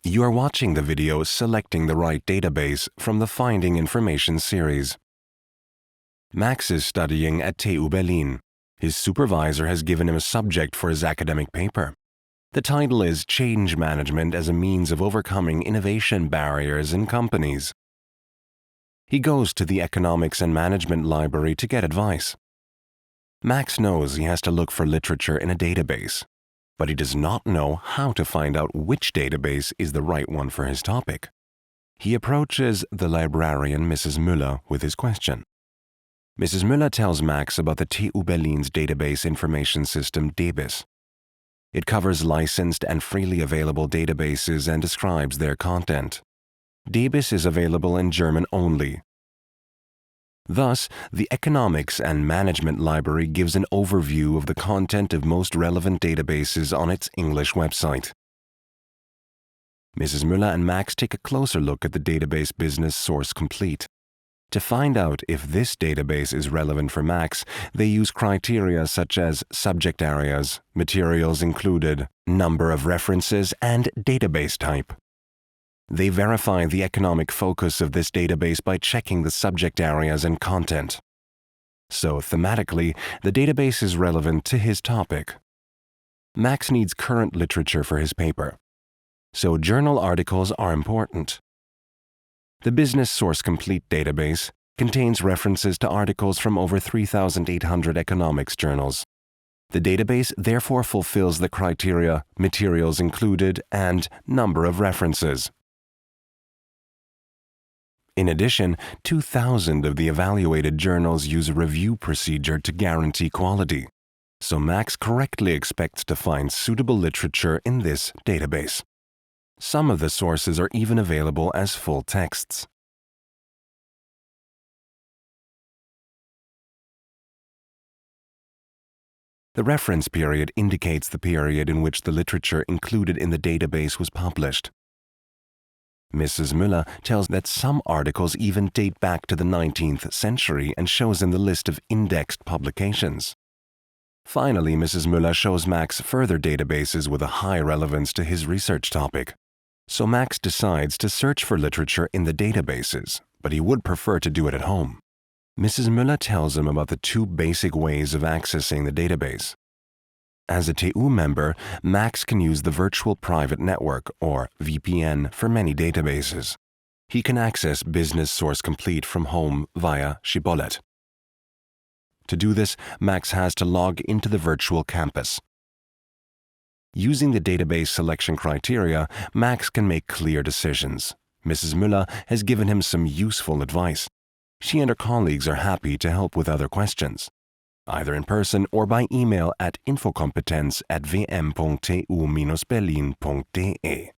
You are watching the video Selecting the Right Database from the Finding Information series. Max is studying at TU Berlin. His supervisor has given him a subject for his academic paper. The title is Change Management as a Means of Overcoming Innovation Barriers in Companies. He goes to the Economics and Management Library to get advice. Max knows he has to look for literature in a database, but he does not know how to find out which database is the right one for his topic. He approaches the librarian, Mrs. Müller, with his question. Mrs. Müller tells Max about the TU Berlin's database information system DEBIS. It covers licensed and freely available databases and describes their content. DEBIS is available in German only. Thus, the Economics and Management Library gives an overview of the content of most relevant databases on its English website. Mrs. Müller and Max take a closer look at the database Business Source Complete. To find out if this database is relevant for Max, they use criteria such as subject areas, materials included, number of references, and database type. They verify the economic focus of this database by checking the subject areas and content. So, thematically, the database is relevant to his topic. Max needs current literature for his paper, so journal articles are important. The Business Source Complete database contains references to articles from over 3,800 economics journals. The database therefore fulfills the criteria materials included and number of references. In addition, 2,000 of the evaluated journals use a review procedure to guarantee quality, so Max correctly expects to find suitable literature in this database. Some of the sources are even available as full texts. The reference period indicates the period in which the literature included in the database was published. Mrs. Müller tells that some articles even date back to the 19th century and shows in the list of indexed publications. Finally, Mrs. Müller shows Max further databases with a high relevance to his research topic. So Max decides to search for literature in the databases, but he would prefer to do it at home. Mrs. Müller tells him about the two basic ways of accessing the database. As a TU member, Max can use the Virtual Private Network, or VPN, for many databases. He can access Business Source Complete from home via Shibboleth. To do this, Max has to log into the virtual campus. Using the database selection criteria, Max can make clear decisions. Mrs. Müller has given him some useful advice. She and her colleagues are happy to help with other questions, either in person or by email at infokompetenz@wm.tu-berlin.de.